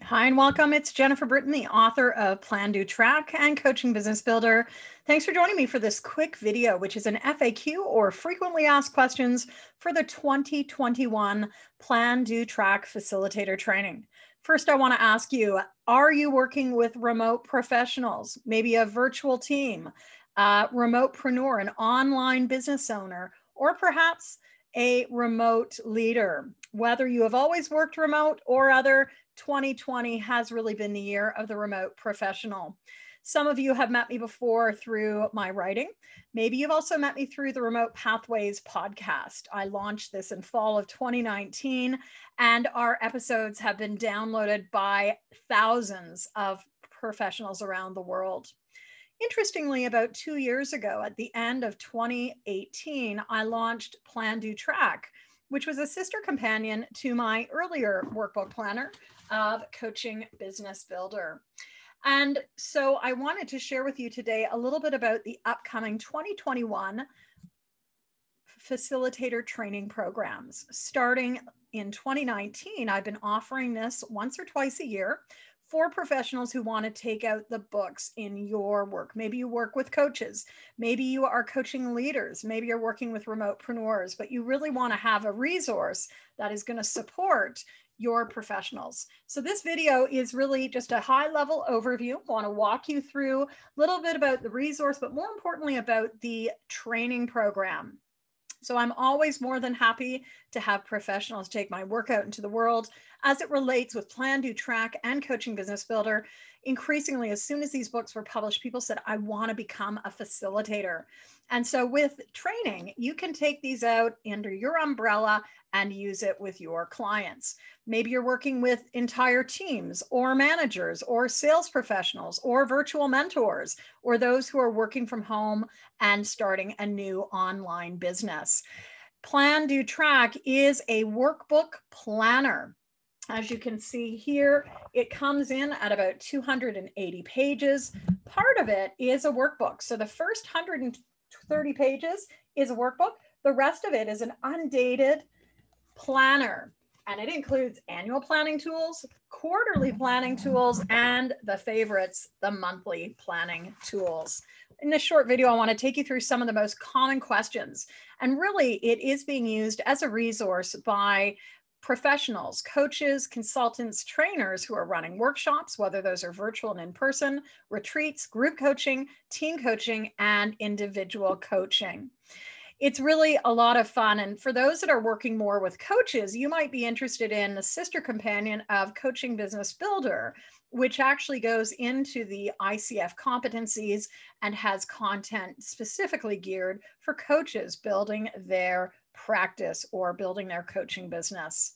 Hi and welcome. It's Jennifer Britton, the author of PlanDoTrack and Coaching Business Builder. Thanks for joining me for this quick video, which is an FAQ or frequently asked questions for the 2021 PlanDoTrack Facilitator Training. First, I want to ask you, are you working with remote professionals, maybe a virtual team, a remotepreneur, an online business owner, or perhaps a remote leader? Whether you have always worked remote or other, 2020 has really been the year of the remote professional. Some of you have met me before through my writing. Maybe you've also met me through the Remote Pathways podcast. I launched this in fall of 2019, and our episodes have been downloaded by thousands of professionals around the world. Interestingly, about 2 years ago, at the end of 2018, I launched PlanDoTrack, which was a sister companion to my earlier workbook planner of Coaching Business Builder. And so I wanted to share with you today a little bit about the upcoming 2021 Facilitator Training programs. Starting in 2019, I've been offering this once or twice a year for professionals who want to take out the books in your work. Maybe you work with coaches, maybe you are coaching leaders, maybe you're working with remotepreneurs, but you really want to have a resource that is going to support your professionals. So this video is really just a high-level overview. I want to walk you through a little bit about the resource, but more importantly about the training program. So I'm always more than happy to have professionals take my work out into the world as it relates with PlanDoTrack and Coaching Business Builder. Increasingly, as soon as these books were published, people said, I want to become a facilitator. And so with training, you can take these out under your umbrella and use it with your clients. Maybe you're working with entire teams or managers or sales professionals or virtual mentors or those who are working from home and starting a new online business. PlanDoTrack is a workbook planner. As you can see here, it comes in at about 280 pages. Part of it is a workbook. So the first 130 pages is a workbook. The rest of it is an undated planner. And it includes annual planning tools, quarterly planning tools, and the favorites, the monthly planning tools. In this short video, I want to take you through some of the most common questions. And really, it is being used as a resource by professionals, coaches, consultants, trainers who are running workshops, whether those are virtual and in person, retreats, group coaching, team coaching, and individual coaching. It's really a lot of fun. And for those that are working more with coaches, you might be interested in the sister companion of Coaching Business Builder, which actually goes into the ICF competencies and has content specifically geared for coaches building their practice or building their coaching business.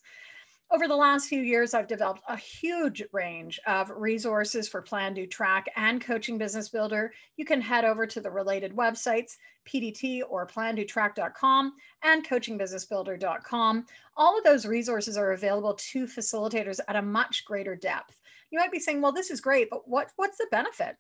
Over the last few years, I've developed a huge range of resources for PlanDoTrack and Coaching Business Builder. You can head over to the related websites, PDT or PlanDoTrack.com and CoachingBusinessBuilder.com. All of those resources are available to facilitators at a much greater depth. You might be saying, well, this is great, but what's the benefit?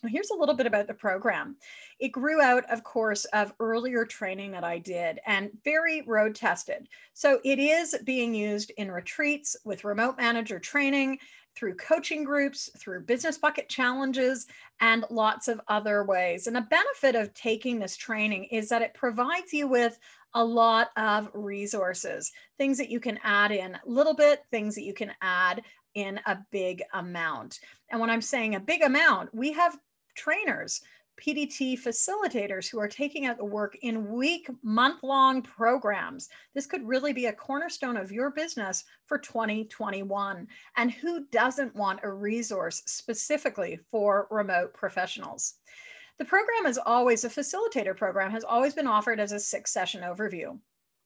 Well, here's a little bit about the program. It grew out, of course, of earlier training that I did and very road tested. So it is being used in retreats with remote manager training, through coaching groups, through business bucket challenges, and lots of other ways. And the benefit of taking this training is that it provides you with a lot of resources, things that you can add in a little bit, things that you can add in a big amount. And when I'm saying a big amount, we have trainers, PDT facilitators who are taking out the work in week, month-long programs. This could really be a cornerstone of your business for 2021. And who doesn't want a resource specifically for remote professionals? The program is always, a facilitator program has always been offered as a 6-session overview.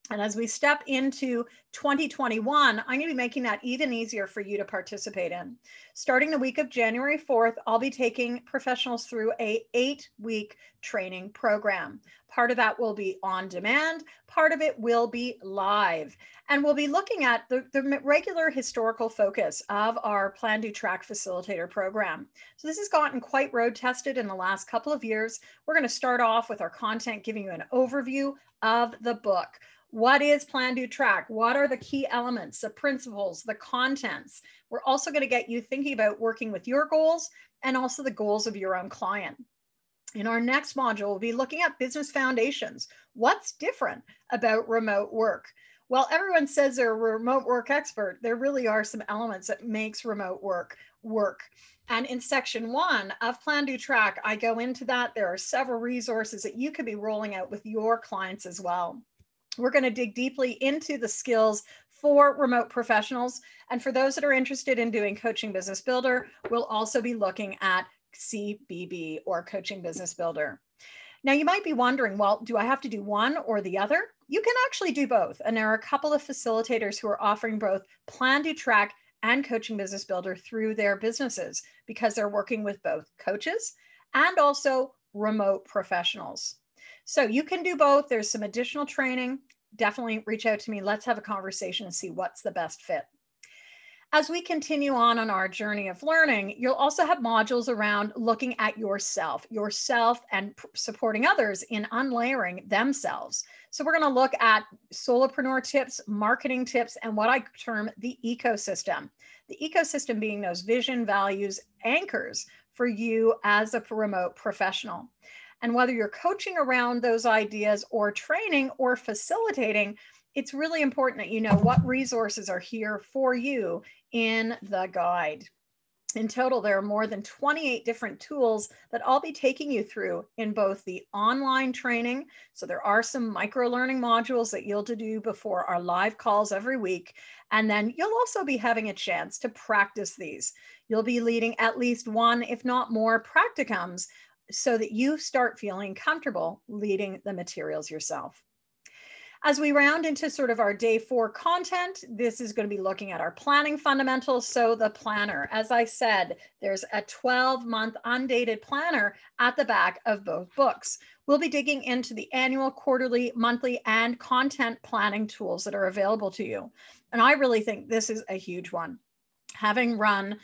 And as we step into 2021, I'm going to be making that even easier for you to participate in. Starting the week of January 4th, I'll be taking professionals through an 8-week training program. Part of that will be on demand, part of it will be live. And we'll be looking at the regular historical focus of our PlanDoTrack Facilitator program. So this has gotten quite road tested in the last couple of years. We're going to start off with our content, giving you an overview of the book. What is Plan, Do, Track? What are the key elements, the principles, the contents? We're also going to get you thinking about working with your goals and also the goals of your own client. In our next module, we'll be looking at business foundations. What's different about remote work? Well, everyone says they're a remote work expert. There really are some elements that makes remote work work. And in section 1 of Plan, Do, Track, I go into that. There are several resources that you could be rolling out with your clients as well. We're going to dig deeply into the skills for remote professionals. And for those that are interested in doing Coaching Business Builder, we'll also be looking at CBB, or Coaching Business Builder. Now, you might be wondering, well, do I have to do one or the other? You can actually do both. And there are a couple of facilitators who are offering both Plan, Do, Track and Coaching Business Builder through their businesses because they're working with both coaches and also remote professionals. So you can do both. There's some additional training. Definitely reach out to me. Let's have a conversation and see what's the best fit. As we continue on our journey of learning, you'll also have modules around looking at yourself and supporting others in unlayering themselves. So we're going to look at solopreneur tips, marketing tips, and what I term the ecosystem. The ecosystem being those vision, values, anchors for you as a remote professional. And whether you're coaching around those ideas or training or facilitating, it's really important that you know what resources are here for you in the guide. In total, there are more than 28 different tools that I'll be taking you through in both the online training. So there are some micro learning modules that you'll do before our live calls every week. And then you'll also be having a chance to practice these. You'll be leading at least one, if not more, practicums so that you start feeling comfortable leading the materials yourself. As we round into sort of our day 4 content, this is going to be looking at our planning fundamentals. So the planner, as I said, there's a 12-month undated planner at the back of both books. We'll be digging into the annual, quarterly, monthly, and content planning tools that are available to you. And I really think this is a huge one. Having run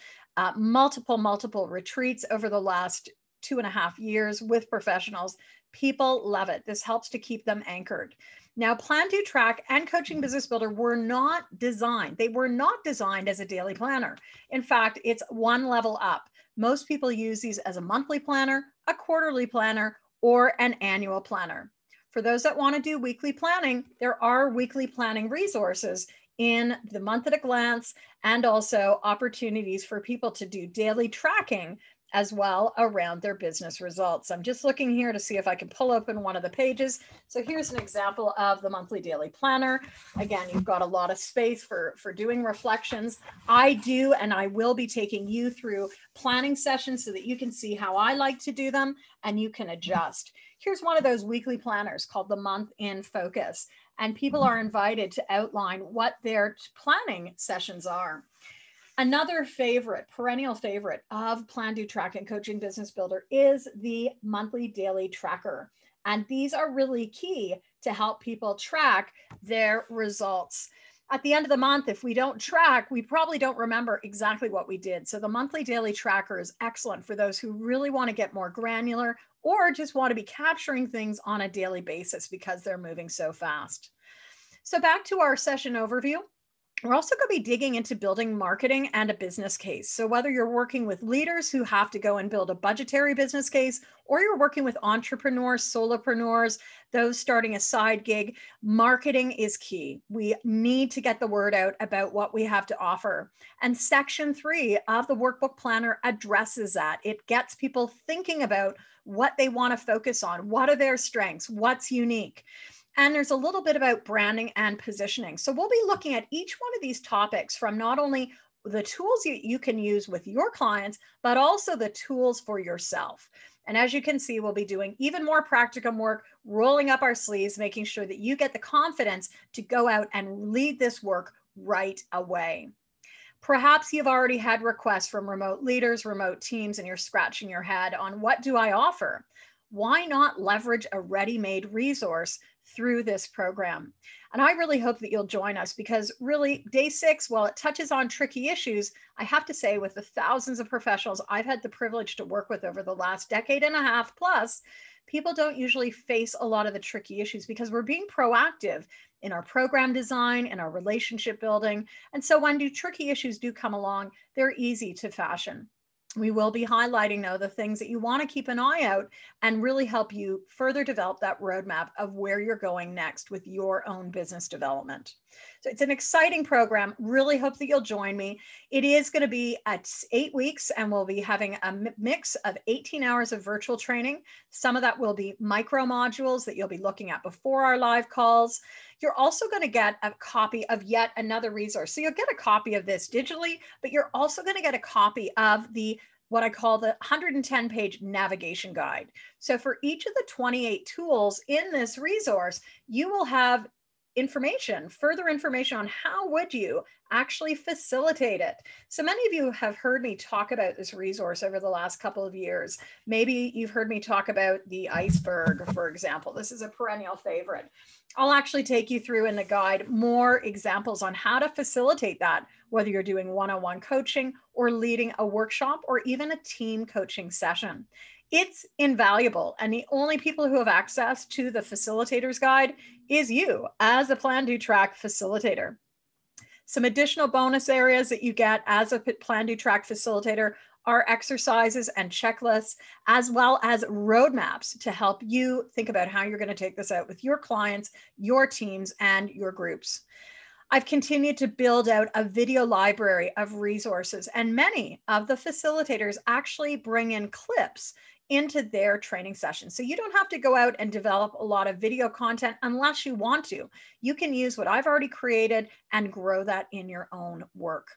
multiple retreats over the last 2.5 years with professionals, people love it. This helps to keep them anchored. Now, Plan, Do, Track and Coaching Business Builder were not designed. They were not designed as a daily planner. In fact, it's one level up. Most people use these as a monthly planner, a quarterly planner, or an annual planner. For those that want to do weekly planning, there are weekly planning resources in the month at a glance and also opportunities for people to do daily tracking as well around their business results. I'm just looking here to see if I can pull open one of the pages. So here's an example of the monthly daily planner. Again, you've got a lot of space for doing reflections. I do, and I will be taking you through planning sessions so that you can see how I like to do them and you can adjust. Here's one of those weekly planners called the Month in Focus, and people are invited to outline what their planning sessions are. Another favorite, perennial favorite of Plan, Do, Track and Coaching Business Builder is the monthly daily tracker. And these are really key to help people track their results. At the end of the month, if we don't track, we probably don't remember exactly what we did. So the monthly daily tracker is excellent for those who really want to get more granular or just want to be capturing things on a daily basis because they're moving so fast. So back to our session overview. We're also going to be digging into building marketing and a business case. So whether you're working with leaders who have to go and build a budgetary business case, or you're working with entrepreneurs, solopreneurs, those starting a side gig, marketing is key. We need to get the word out about what we have to offer. And section 3 of the workbook planner addresses that. It gets people thinking about what they want to focus on. What are their strengths? What's unique? And there's a little bit about branding and positioning. So we'll be looking at each one of these topics from not only the tools you can use with your clients, but also the tools for yourself. And as you can see, we'll be doing even more practicum work, rolling up our sleeves, making sure that you get the confidence to go out and lead this work right away. Perhaps you've already had requests from remote leaders, remote teams, and you're scratching your head on what do I offer? Why not leverage a ready-made resource through this program? And I really hope that you'll join us because really day 6, while it touches on tricky issues, I have to say with the thousands of professionals I've had the privilege to work with over the last decade and a half plus, people don't usually face a lot of the tricky issues because we're being proactive in our program design, in our relationship building. And so when tricky issues do come along, they're easy to fashion. We will be highlighting, though, the things that you want to keep an eye out and really help you further develop that roadmap of where you're going next with your own business development. So it's an exciting program. Really hope that you'll join me. It is going to be at 8 weeks, and we'll be having a mix of 18 hours of virtual training. Some of that will be micro modules that you'll be looking at before our live calls. You're also going to get a copy of yet another resource. So you'll get a copy of this digitally, but you're also going to get a copy of what I call the 110-page navigation guide. So for each of the 28 tools in this resource, you will have further information on how would you actually facilitate it. So many of you have heard me talk about this resource over the last couple of years. Maybe you've heard me talk about the iceberg, for example. This is a perennial favorite. I'll actually take you through in the guide more examples on how to facilitate that, whether you're doing one-on-one coaching or leading a workshop or even a team coaching session. It's invaluable. And the only people who have access to the facilitator's guide is you as a PlanDoTrack facilitator. Some additional bonus areas that you get as a PlanDoTrack facilitator are exercises and checklists, as well as roadmaps to help you think about how you're going to take this out with your clients, your teams, and your groups. I've continued to build out a video library of resources, and many of the facilitators actually bring in clips into their training sessions. So you don't have to go out and develop a lot of video content unless you want to. You can use what I've already created and grow that in your own work.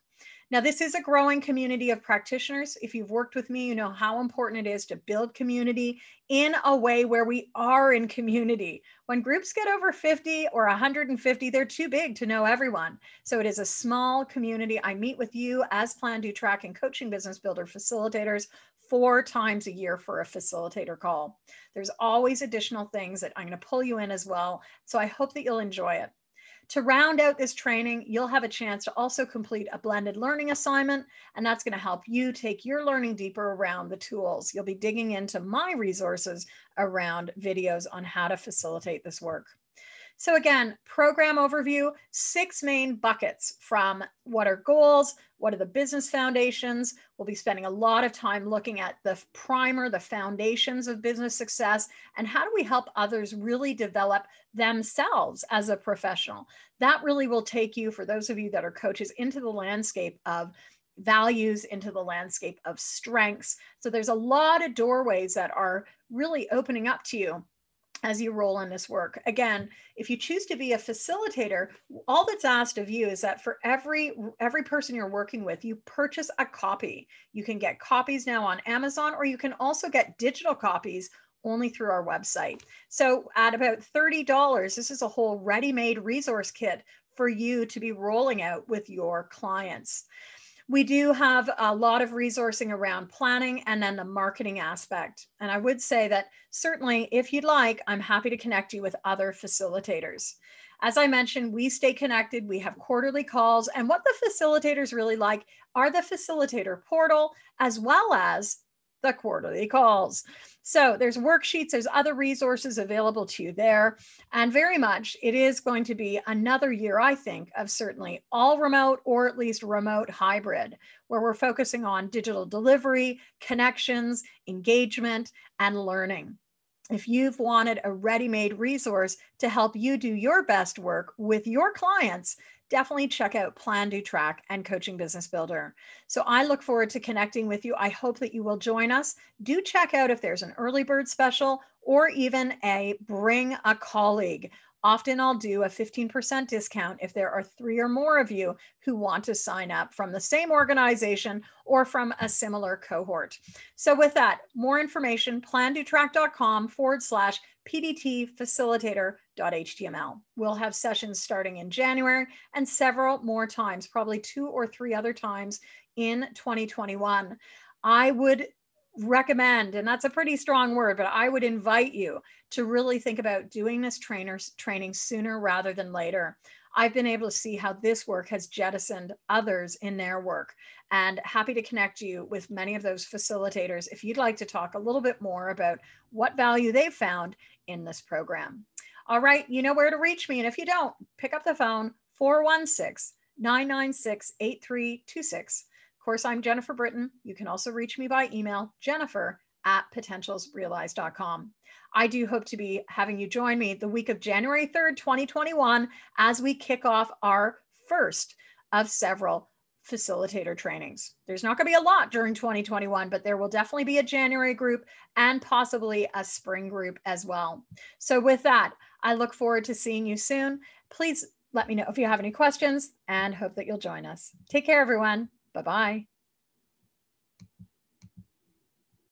Now, this is a growing community of practitioners. If you've worked with me, you know how important it is to build community in a way where we are in community. When groups get over 50 or 150, they're too big to know everyone. So it is a small community. I meet with you as PlanDoTrack and Coaching Business Builder facilitators 4 times a year for a facilitator call. There's always additional things that I'm going to pull you in as well. So I hope that you'll enjoy it. To round out this training, you'll have a chance to also complete a blended learning assignment, and that's going to help you take your learning deeper around the tools. You'll be digging into my resources around videos on how to facilitate this work. So again, program overview, 6 main buckets from what are goals, what are the business foundations. We'll be spending a lot of time looking at the primer, the foundations of business success, and how do we help others really develop themselves as a professional. That really will take you, for those of you that are coaches, into the landscape of values, into the landscape of strengths. So there's a lot of doorways that are really opening up to you as you roll in this work. Again, if you choose to be a facilitator, all that's asked of you is that for every person you're working with, you purchase a copy. You can get copies now on Amazon, or you can also get digital copies only through our website. So at about $30, this is a whole ready-made resource kit for you to be rolling out with your clients. We do have a lot of resourcing around planning and then the marketing aspect. And I would say that certainly, if you'd like, I'm happy to connect you with other facilitators. As I mentioned, we stay connected. We have quarterly calls. And what the facilitators really like are the facilitator portal, as well as the quarterly calls. So there's worksheets, there's other resources available to you there. And very much, it is going to be another year, I think, of certainly all remote or at least remote hybrid, where we're focusing on digital delivery, connections, engagement, and learning. If you've wanted a ready-made resource to help you do your best work with your clients, definitely check out PlanDoTrack and Coaching Business Builder. So I look forward to connecting with you. I hope that you will join us. Do check out if there's an early bird special or even a bring a colleague. Often I'll do a 15% discount if there are 3 or more of you who want to sign up from the same organization or from a similar cohort. So with that, more information, plandotrack.com/PDT-facilitator.html. We'll have sessions starting in January and several more times, probably 2 or 3 other times in 2021. I would recommend, and that's a pretty strong word, but I would invite you to really think about doing this training sooner rather than later. I've been able to see how this work has jettisoned others in their work, and happy to connect you with many of those facilitators if you'd like to talk a little bit more about what value they've found in this program. All right, you know where to reach me. And if you don't, pick up the phone, 416-996-8326. Of course, I'm Jennifer Britton. You can also reach me by email, jennifer@potentialsrealized.com. I do hope to be having you join me the week of January 3rd, 2021, as we kick off our first of several facilitator trainings. There's not going to be a lot during 2021, but there will definitely be a January group and possibly a spring group as well. So with that, I look forward to seeing you soon. Please let me know if you have any questions and hope that you'll join us. Take care, everyone. Bye-bye.